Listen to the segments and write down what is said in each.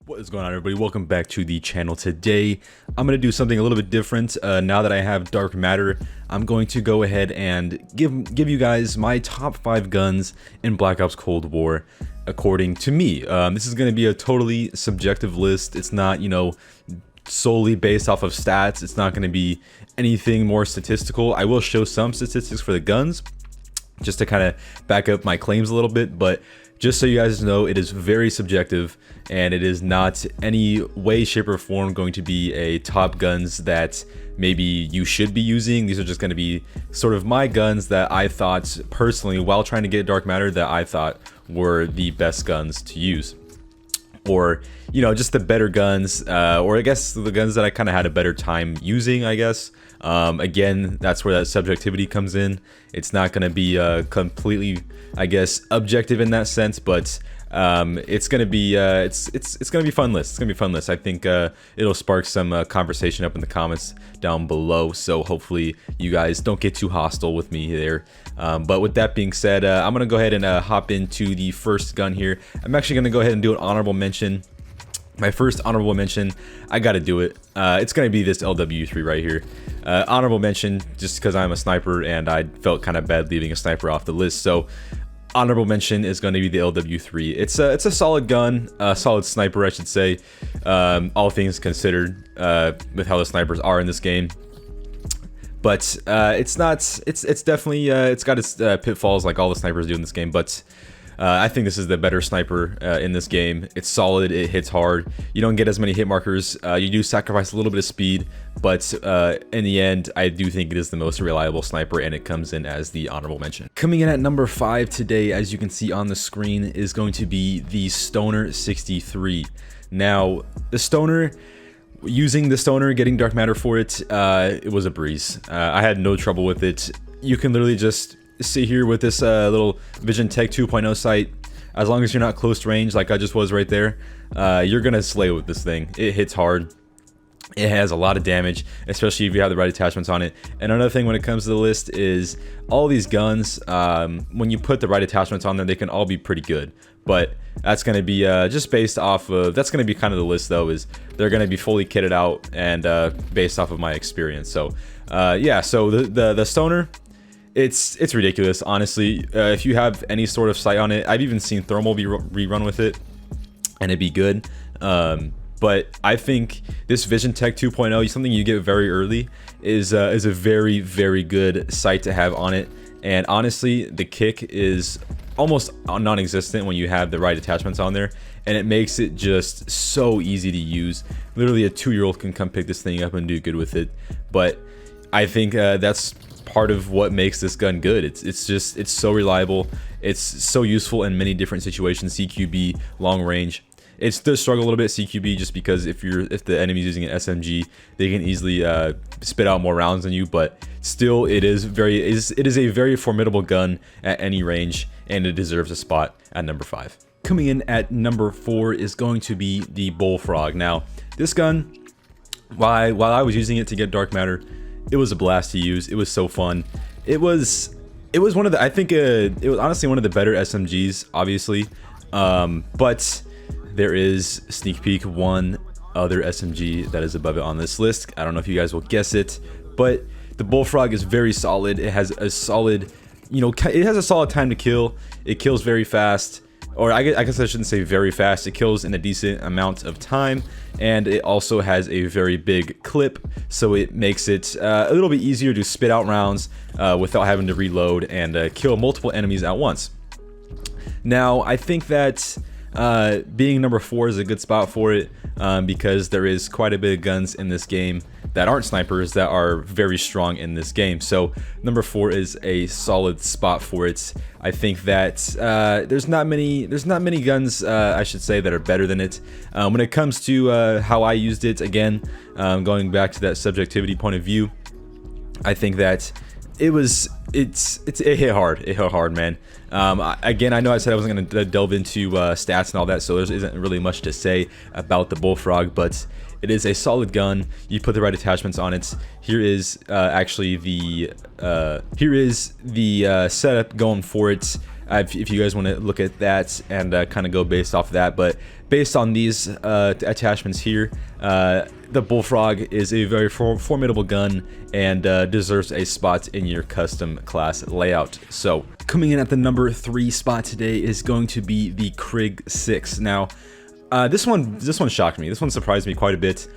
What is going on, everybody? Welcome back to the channel. Today I'm going to do something a little bit different. Now that I have dark matter, I'm going to go ahead and give you guys my top 5 guns in Black Ops Cold War according to me. This is going to be a totally subjective list. It's not, solely based off of stats. It's not going to be anything more statistical. I will show some statistics for the guns just to kind of back up my claims a little bit, but just so you guys know, it is very subjective, and it is not any way, shape, or form going to be a top guns that maybe you should be using. These are just going to be sort of my guns that I thought personally, while trying to get dark matter, that I thought were the best guns to use. Or, just the better guns, or I guess the guns that I kind of had a better time using, I guess. Again, that's where that subjectivity comes in. It's not going to be completely, I guess, objective in that sense, but it's going to be it's going to be fun list. It's going to be a fun list. I think it'll spark some conversation up in the comments down below, so hopefully you guys don't get too hostile with me there. But with that being said, I'm going to go ahead and hop into the first gun here. I'm actually going to go ahead and do an honorable mention. My first honorable mention, I gotta do it. It's gonna be this LW3 right here. Honorable mention, just because I'm a sniper and I felt kind of bad leaving a sniper off the list. So, honorable mention is going to be the LW3. It's a solid gun, a solid sniper, I should say. All things considered, with how the snipers are in this game. But it's not. It's definitely. It's got its pitfalls, like all the snipers do in this game. But I think this is the better sniper in this game. It's solid, it hits hard. You don't get as many hit markers. You do sacrifice a little bit of speed, but in the end, I do think it is the most reliable sniper, and it comes in as the honorable mention. Coming in at number 5 today, as you can see on the screen, is going to be the Stoner 63. Now, the Stoner, using the Stoner, getting dark matter for it, it was a breeze. I had no trouble with it. You can literally just sit here with this little Vision Tech 2.0 sight. As long as you're not close to range like I just was right there, you're gonna slay with this thing. It hits hard. It has a lot of damage, especially if you have the right attachments on it. And another thing when it comes to the list is all these guns, when you put the right attachments on them, they can all be pretty good. But that's going to be just based off of, that's going to be kind of the list though, is they're going to be fully kitted out and based off of my experience. So yeah, so the Stoner, it's ridiculous, honestly. If you have any sort of sight on it, I've even seen Thermal be rerun with it, and it'd be good. But I think this Vision Tech 2.0, something you get very early, is a very, very good sight to have on it. And honestly, the kick is almost non-existent when you have the right attachments on there, and it makes it just so easy to use. Literally, a 2-year-old can come pick this thing up and do good with it. But I think that's part of what makes this gun good. It's so reliable. It's so useful in many different situations. CQB, long range. It does struggle a little bit CQB just because if the enemy's using an SMG, they can easily spit out more rounds than you. But still, it is a very formidable gun at any range, and it deserves a spot at number 5. Coming in at number 4 is going to be the Bullfrog. Now, this gun, while I was using it to get dark matter, it was a blast to use. It was so fun. It was one of the, I think it was honestly one of the better SMGs, obviously. But there is, sneak peek, one other SMG that is above it on this list. I don't know if you guys will guess it, but the Bullfrog is very solid. It has a solid, it has a solid time to kill. It kills very fast. Or I guess I shouldn't say very fast. It kills in a decent amount of time, and it also has a very big clip, so it makes it a little bit easier to spit out rounds without having to reload and kill multiple enemies at once. Now, I think that being number 4 is a good spot for it, because there is quite a bit of guns in this game that aren't snipers that are very strong in this game. So number 4 is a solid spot for it. I think that there's not many guns, I should say, that are better than it. When it comes to how I used it, again, going back to that subjectivity point of view, I think that it hit hard. It hit hard, man. Again, I know I said I wasn't going to delve into stats and all that, so there isn't really much to say about the Bullfrog, but it is a solid gun. You put the right attachments on it. Here is actually the setup going for it. If you guys want to look at that and kind of go based off of that, but based on these attachments here, the Bullfrog is a very formidable gun and deserves a spot in your custom class layout. So coming in at the number 3 spot today is going to be the Krig 6. Now, this one shocked me. This one surprised me quite a bit.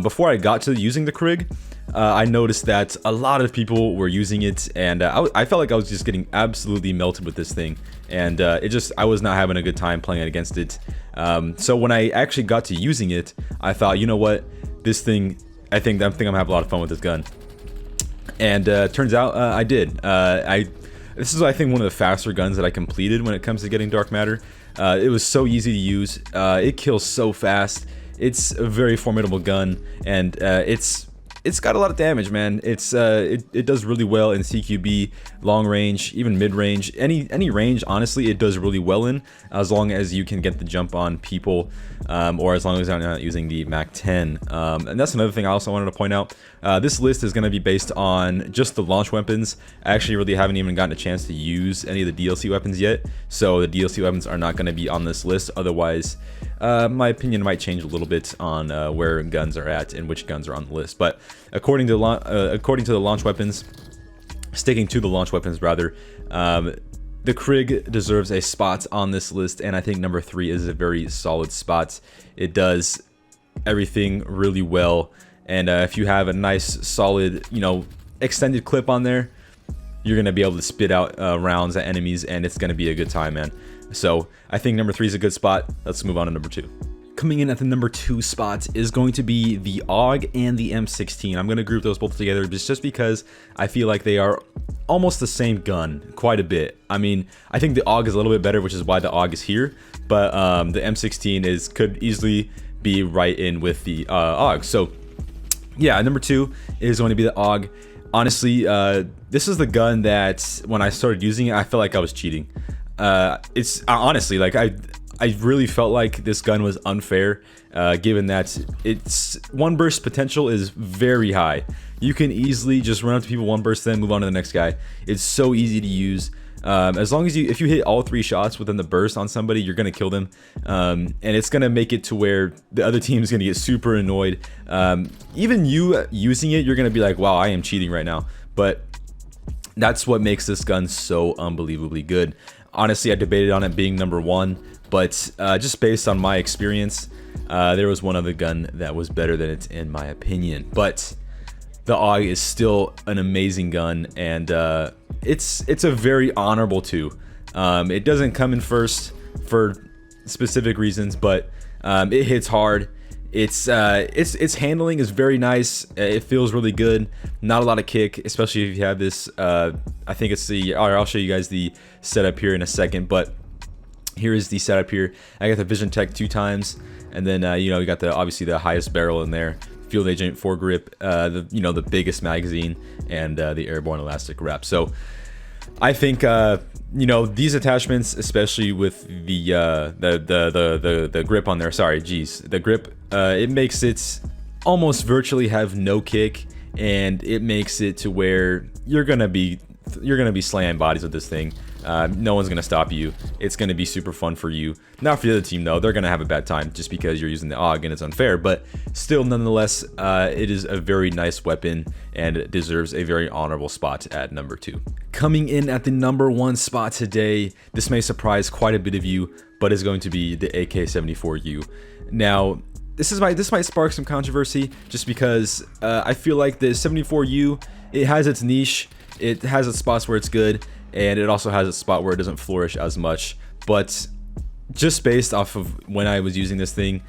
Before I got to using the Krig, I noticed that a lot of people were using it, and I felt like I was just getting absolutely melted with this thing, and I was not having a good time playing against it. So when I actually got to using it, I thought, you know what, this thing, I think I'm gonna have a lot of fun with this gun. And turns out I did. This is, I think, one of the faster guns that I completed when it comes to getting dark matter. It was so easy to use. It kills so fast. It's a very formidable gun, and it's got a lot of damage, man. It does really well in CQB, long range, even mid range, any range. Honestly, it does really well in, as long as you can get the jump on people, or as long as I'm not using the Mac 10. And that's another thing I also wanted to point out. This list is going to be based on just the launch weapons. I actually really haven't even gotten a chance to use any of the DLC weapons yet, so the DLC weapons are not going to be on this list. Otherwise, my opinion might change a little bit on where guns are at and which guns are on the list. But according to the launch weapons, sticking to the launch weapons rather, the Krig deserves a spot on this list, and I think number 3 is a very solid spot. It does everything really well, and if you have a nice solid, extended clip on there, you're gonna be able to spit out rounds at enemies, and it's gonna be a good time, man. So I think number 3 is a good spot. Let's move on to number 2. Coming in at the number 2 spot is going to be the AUG and the M16. I'm going to group those both together just because I feel like they are almost the same gun quite a bit. I mean, I think the AUG is a little bit better, which is why the AUG is here, but the M16 could easily be right in with the AUG. So yeah, number 2 is going to be the AUG. Honestly, this is the gun that when I started using it, I felt like I was cheating. It's honestly like I really felt like this gun was unfair, given that its one burst potential is very high. You can easily just run up to people, one burst, then move on to the next guy. It's so easy to use. As long as if you hit all 3 shots within the burst on somebody, you're gonna kill them, and it's gonna make it to where the other team is gonna get super annoyed. Even you using it, you're gonna be like, wow, I am cheating right now. But that's what makes this gun so unbelievably good. Honestly, I debated on it being number 1, but just based on my experience, there was one other gun that was better than it in my opinion. But the AUG is still an amazing gun, and it's a very honorable 2. It doesn't come in first for specific reasons, but it hits hard. Its handling is very nice. It feels really good. Not a lot of kick, especially if you have this. I think it's I'll show you guys the setup here in a second, but here is the setup here. I got the Vision Tech 2 times, and then you got obviously the highest barrel in there, Field Agent 4 grip, the biggest magazine, and the airborne elastic wrap. So I think these attachments, especially with the grip on there. Sorry, geez, the grip. It makes it almost virtually have no kick, and it makes it to where you're gonna be slaying bodies with this thing. No one's gonna stop you. It's gonna be super fun for you. Not for the other team though. They're gonna have a bad time just because you're using the AUG and it's unfair. But still, nonetheless, it is a very nice weapon and it deserves a very honorable spot at number 2. Coming in at the number 1 spot today, this may surprise quite a bit of you, but is going to be the AK-74U. Now, this might spark some controversy just because I feel like the 74U, it has its niche. It has its spots where it's good, and it also has a spot where it doesn't flourish as much. But just based off of when I was using this thing,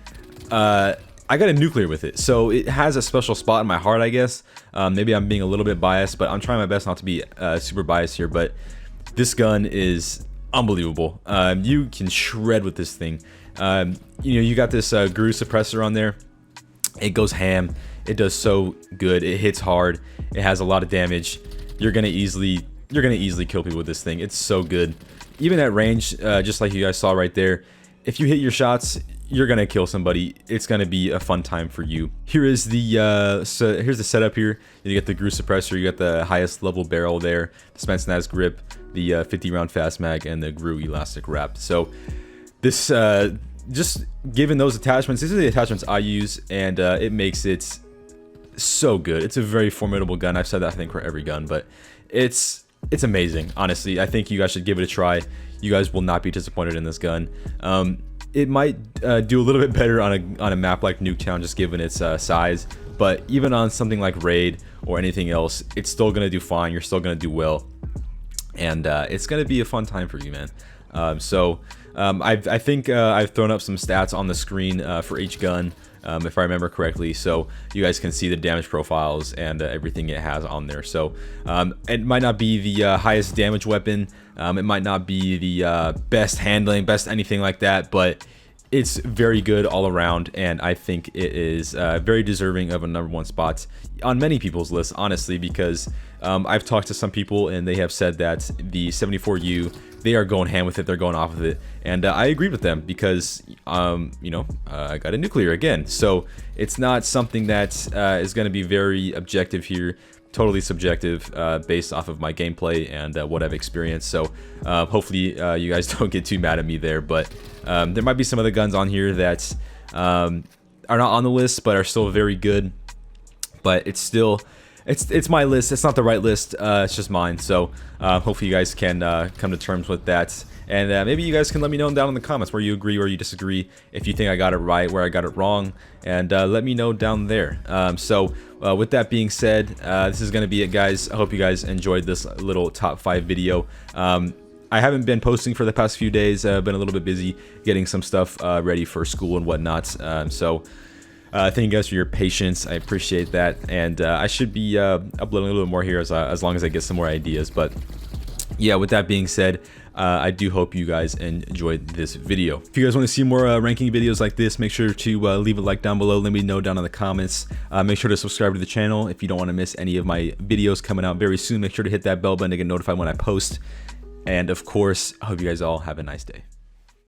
I got a nuclear with it, so it has a special spot in my heart, I guess. Maybe I'm being a little bit biased, but I'm trying my best not to be super biased here. But this gun is unbelievable. You can shred with this thing. You got this GRU suppressor on there. It goes ham. It does so good. It hits hard. It has a lot of damage. You're gonna easily kill people with this thing. It's so good. Even at range, just like you guys saw right there, if you hit your shots, you're gonna kill somebody. It's gonna be a fun time for you. Here's the setup here. You get the GRU suppressor. You got the highest level barrel there, the Spence Naz grip, the 50 round fast mag, and the GRU elastic wrap. So this just given those attachments, these are the attachments I use, and it makes it so good. It's a very formidable gun. I've said that I think for every gun, but it's amazing. Honestly, I think you guys should give it a try. You guys will not be disappointed in this gun. It might do a little bit better on a map like Nuketown, just given its size, but even on something like Raid or anything else, it's still gonna do fine. You're still gonna do well, and it's gonna be a fun time for you, man. I think I've thrown up some stats on the screen for each gun, if I remember correctly, so you guys can see the damage profiles and everything it has on there. So it might not be the highest damage weapon, it might not be the best handling, best anything like that, but it's very good all around, and I think it is very deserving of a #1 spot on many people's lists, honestly, because I've talked to some people and they have said that the 74U, they are going ham with it, they're going off of it, and I agree with them because you know, I got a nuclear again, so it's not something that is going to be very objective here, totally subjective, based off of my gameplay and what I've experienced. So hopefully you guys don't get too mad at me there, but there might be some other guns on here that are not on the list but are still very good, but it's still it's my list. It's not the right list, it's just mine. So hopefully you guys can come to terms with that, and maybe you guys can let me know down in the comments where you agree or you disagree, if you think I got it right, where I got it wrong, and let me know down there. With that being said, this is going to be it, guys. I hope you guys enjoyed this little top 5 video. I haven't been posting for the past few days. I've been a little bit busy getting some stuff ready for school and whatnot. Thank you guys for your patience. I appreciate that, and I should be uploading a little bit more here as long as I get some more ideas. But yeah, with that being said, I do hope you guys enjoyed this video. If you guys want to see more ranking videos like this, make sure to leave a like down below. Let me know down in the comments. Make sure to subscribe to the channel if you don't want to miss any of my videos coming out very soon. Make sure to hit that bell button to get notified when I post. And of course, I hope you guys all have a nice day.